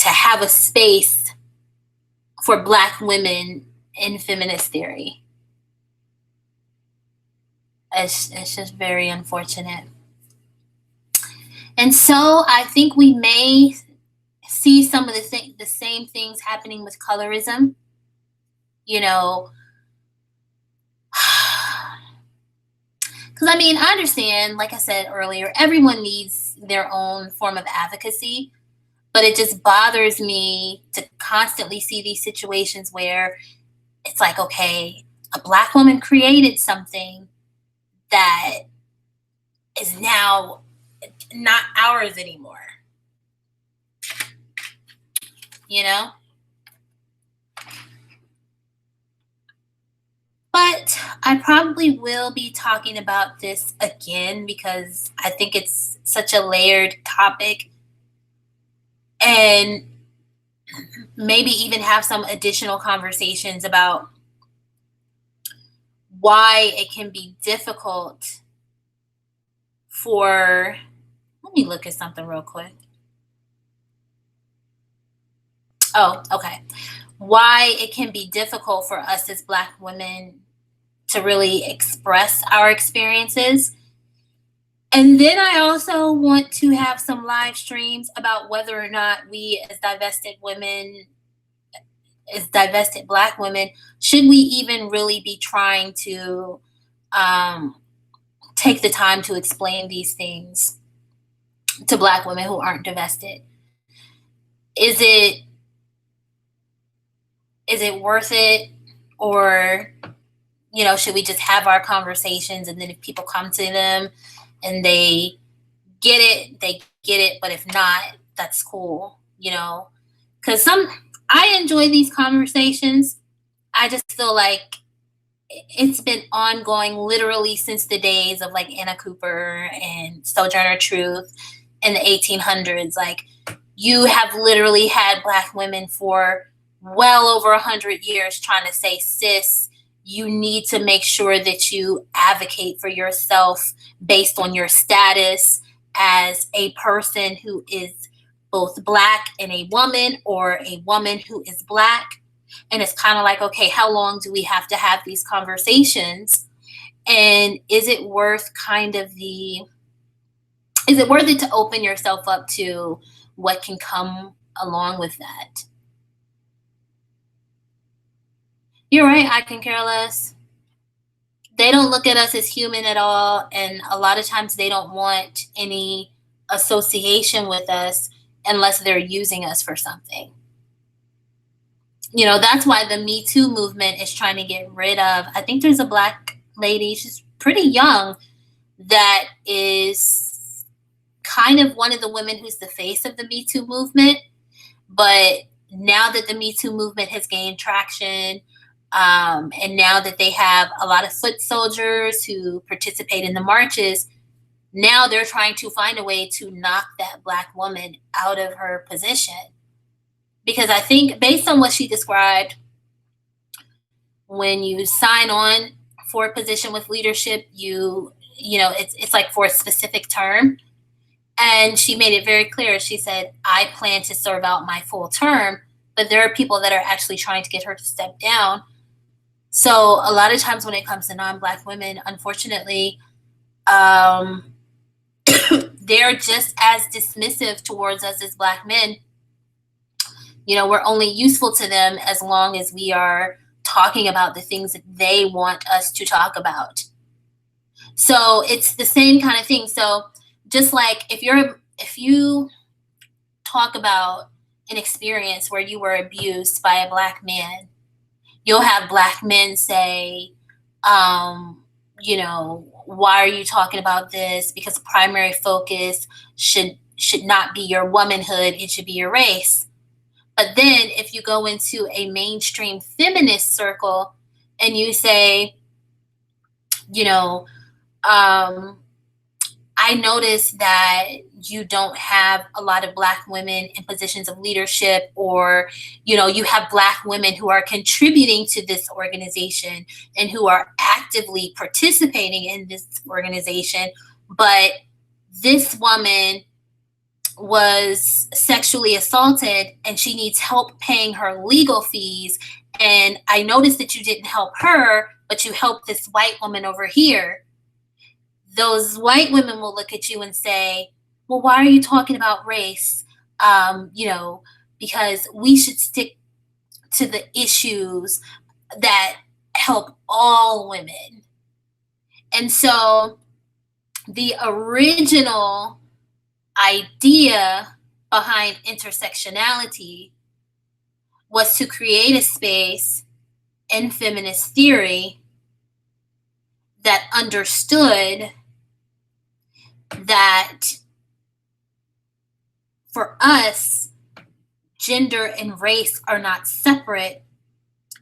[SPEAKER 1] have a space for Black women in feminist theory. It's just very unfortunate. And so I think we may see some of the same things happening with colorism. You know, because I mean, I understand, like I said earlier, everyone needs their own form of advocacy, but it just bothers me to constantly see these situations where it's like, okay, a Black woman created something that is now not ours anymore. You know? But I probably will be talking about this again because I think it's such a layered topic, and maybe even have some additional conversations about why it can be difficult for, let me look at something real quick. Oh, okay. Why it can be difficult for us as Black women to really express our experiences. And then I also want to have some live streams about whether or not we as divested women, as divested Black women, should we even really be trying to take the time to explain these things to Black women who aren't divested? Is it worth it? Or, you know, should we just have our conversations, and then if people come to them and they get it, they get it, but if not, that's cool, you know? Because I enjoy these conversations. I just feel like it's been ongoing literally since the days of like Anna Cooper and Sojourner Truth in the 1800s. Like, you have literally had Black women for well over 100 years trying to say, sis, you need to make sure that you advocate for yourself based on your status as a person who is both Black and a woman, or a woman who is Black. And it's kind of like, okay, how long do we have to have these conversations? And is it worth it to open yourself up to what can come along with that? You're right, I can care less. They don't look at us as human at all, and a lot of times they don't want any association with us unless they're using us for something. You know, that's why the Me Too movement is trying to get rid of, I think there's a Black lady, she's pretty young, that is kind of one of the women who's the face of the Me Too movement. But now that the Me Too movement has gained traction, and now that they have a lot of foot soldiers who participate in the marches, now they're trying to find a way to knock that Black woman out of her position. Because I think, based on what she described, when you sign on for a position with leadership, you know, it's like for a specific term. And she made it very clear. She said, I plan to serve out my full term, but there are people that are actually trying to get her to step down. So a lot of times when it comes to non-Black women, unfortunately, they're just as dismissive towards us as Black men. You know, we're only useful to them as long as we are talking about the things that they want us to talk about. So it's the same kind of thing. So just like if you talk about an experience where you were abused by a Black man, you'll have Black men say, you know, why are you talking about this? Because primary focus should not be your womanhood, it should be your race. But then if you go into a mainstream feminist circle and you say, you know, I noticed that you don't have a lot of Black women in positions of leadership, or, you know, you have Black women who are contributing to this organization and who are actively participating in this organization, but this woman was sexually assaulted and she needs help paying her legal fees. And I noticed that you didn't help her, but you helped this white woman over here. Those white women will look at you and say, well, why are you talking about race? because we should stick to the issues that help all women. And so the original idea behind intersectionality was to create a space in feminist theory that understood that for us, gender and race are not separate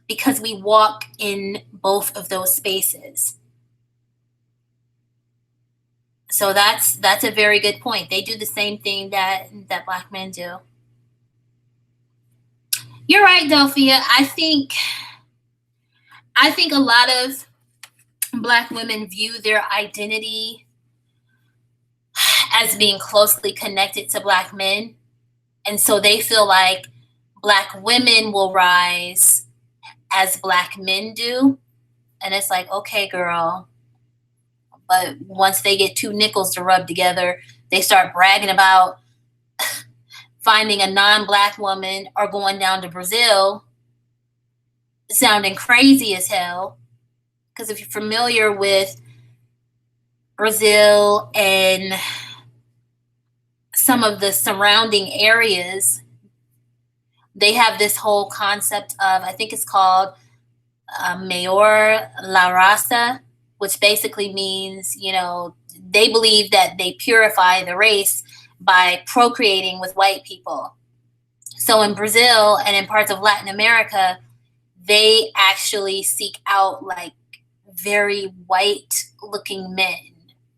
[SPEAKER 1] because we walk in both of those spaces. So that's a very good point. They do the same thing that Black men do. You're right, Delphia. I think a lot of Black women view their identity as being closely connected to Black men. And so they feel like Black women will rise as Black men do. And it's like, okay, girl. But once they get two nickels to rub together, they start bragging about finding a non-Black woman or going down to Brazil, sounding crazy as hell. Because if you're familiar with Brazil and some of the surrounding areas, they have this whole concept of, I think it's called Maior La Raça, which basically means, they believe that they purify the race by procreating with white people. So in Brazil and in parts of Latin America, they actually seek out like very white looking men,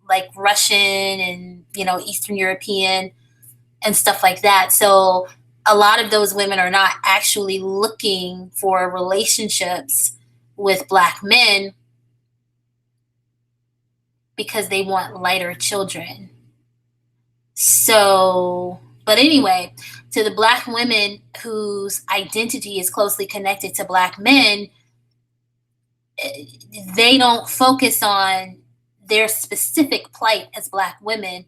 [SPEAKER 1] like Russian and, Eastern European and stuff like that. So a lot of those women are not actually looking for relationships with Black men because they want lighter children. So, but anyway, to the Black women whose identity is closely connected to Black men, they don't focus on their specific plight as Black women.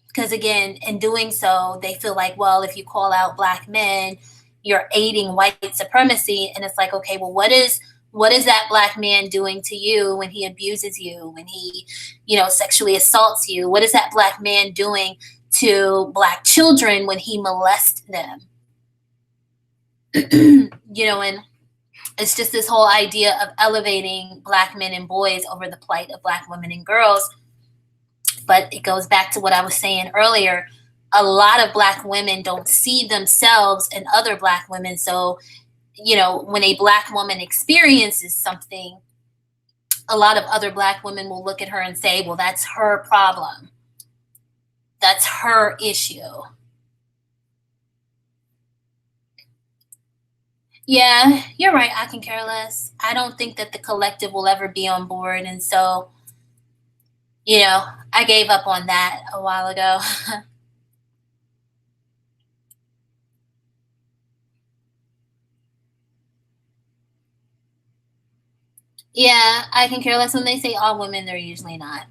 [SPEAKER 1] Because again, in doing so, they feel like, well, if you call out Black men, you're aiding white supremacy. And it's like, okay, well, what is that Black man doing to you when he abuses you, when he, sexually assaults you? What is that Black man doing to Black children when he molests them? And it's just this whole idea of elevating Black men and boys over the plight of Black women and girls. But it goes back to what I was saying earlier. A lot of Black women don't see themselves in other Black women. So, when a Black woman experiences something, a lot of other Black women will look at her and say, well, that's her problem. That's her issue. Yeah, you're right. I can care less. I don't think that the collective will ever be on board. And so, I gave up on that a while ago. Yeah, I can care less. When they say all women, they're usually not.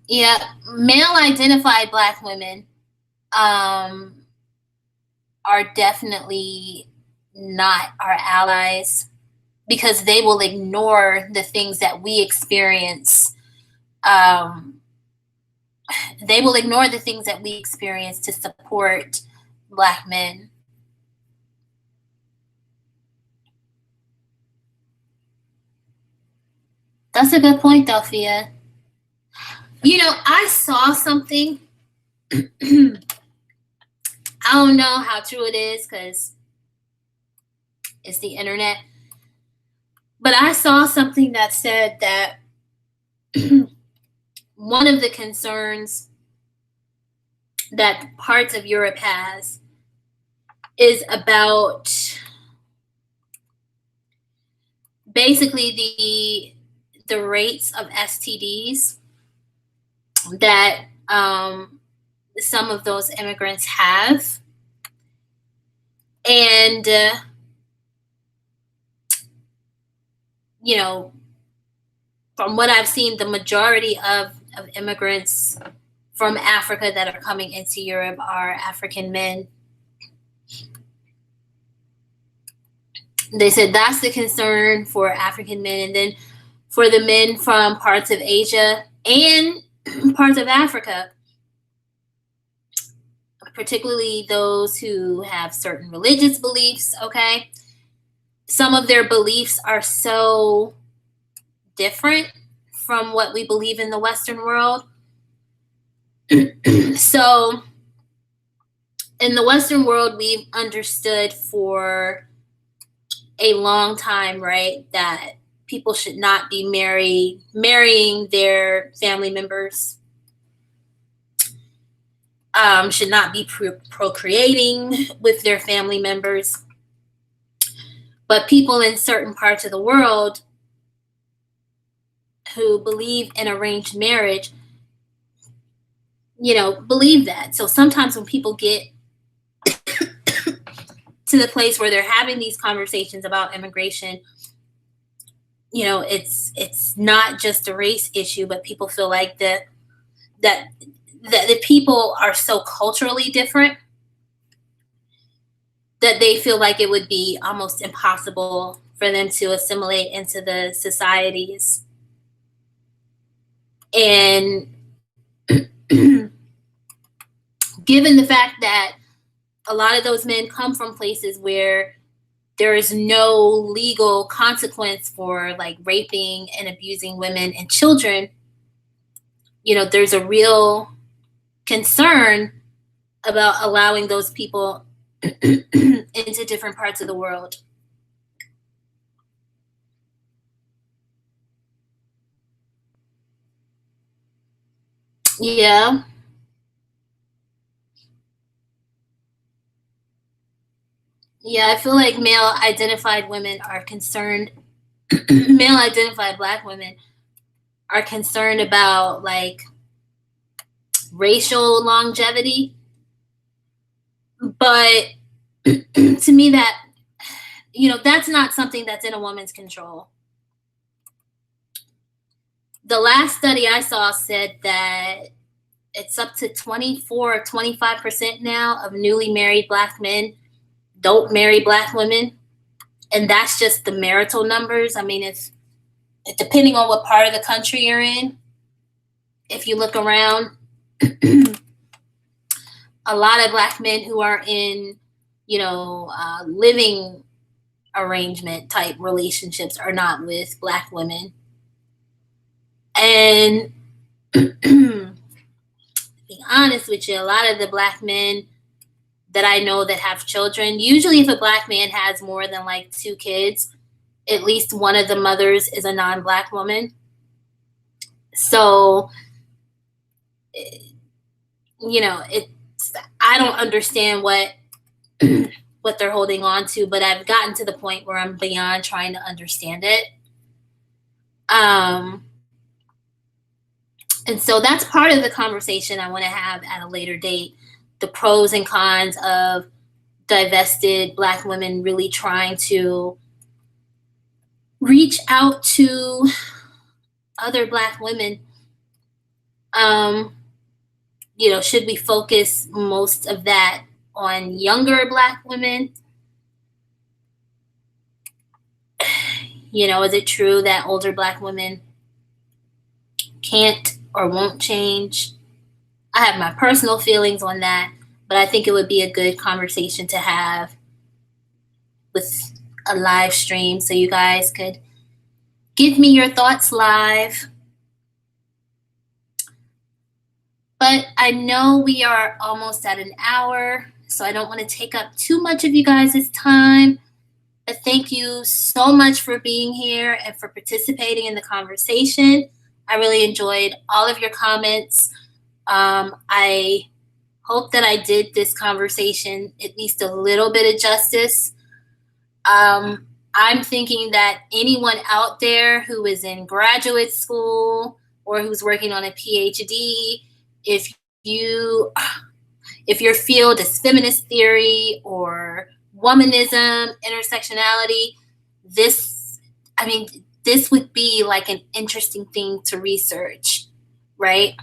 [SPEAKER 1] Yeah, male identified Black women are definitely not our allies because they will ignore the things that we experience. They will ignore the things that we experience to support Black men. That's a good point, Delphia. I saw something. I don't know how true it is because it's the internet. But I saw something that said that one of the concerns that parts of Europe has is about basically the rates of STDs that some of those immigrants have. And you know, from what I've seen, the majority of immigrants from Africa that are coming into Europe are African men. They said that's the concern for African men. And then for the men from parts of Asia and parts of Africa, particularly those who have certain religious beliefs, okay? Some of their beliefs are so different from what we believe in the Western world. So in the Western world, we've understood for a long time, right, that people should not be marrying their family members, should not be procreating with their family members. But people in certain parts of the world who believe in arranged marriage, believe that. So sometimes when people get to the place where they're having these conversations about immigration, it's not just a race issue, but people feel like that the people are so culturally different that they feel like it would be almost impossible for them to assimilate into the societies. And given the fact that a lot of those men come from places where there is no legal consequence for like raping and abusing women and children, there's a real concern about allowing those people into different parts of the world. Yeah. Yeah, I feel like male identified women are concerned, male identified Black women are concerned about like racial longevity. But to me, that's not something that's in a woman's control. The last study I saw said that it's up to 24 or 25% now of newly married Black men don't marry Black women. And that's just the marital numbers. I mean, it's depending on what part of the country you're in. If you look around, a lot of Black men who are in, living arrangement type relationships are not with Black women. And being honest with you, a lot of the Black men that I know that have children, usually if a Black man has more than like 2 kids, at least one of the mothers is a non-Black woman. So, I don't understand what they're holding on to, but I've gotten to the point where I'm beyond trying to understand it. And so that's part of the conversation I want to have at a later date. The pros and cons of divested Black women really trying to reach out to other Black women. Should we focus most of that on younger Black women? Is it true that older Black women can't or won't change? I have my personal feelings on that, but I think it would be a good conversation to have with a live stream so you guys could give me your thoughts live. But I know we are almost at an hour, so I don't want to take up too much of you guys' time. But thank you so much for being here and for participating in the conversation. I really enjoyed all of your comments. I hope that I did this conversation at least a little bit of justice. I'm thinking that anyone out there who is in graduate school or who's working on a PhD, if your field is feminist theory or womanism, intersectionality, this would be like an interesting thing to research, right?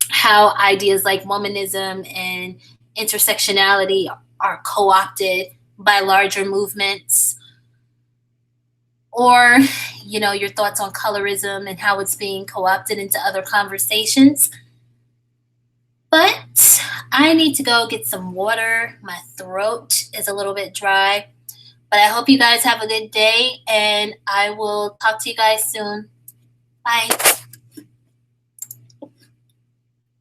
[SPEAKER 1] How ideas like womanism and intersectionality are co-opted by larger movements, or your thoughts on colorism and how it's being co-opted into other conversations. But I need to go get some water. My throat is a little bit dry. But I hope you guys have a good day, and I will talk to you guys soon. Bye.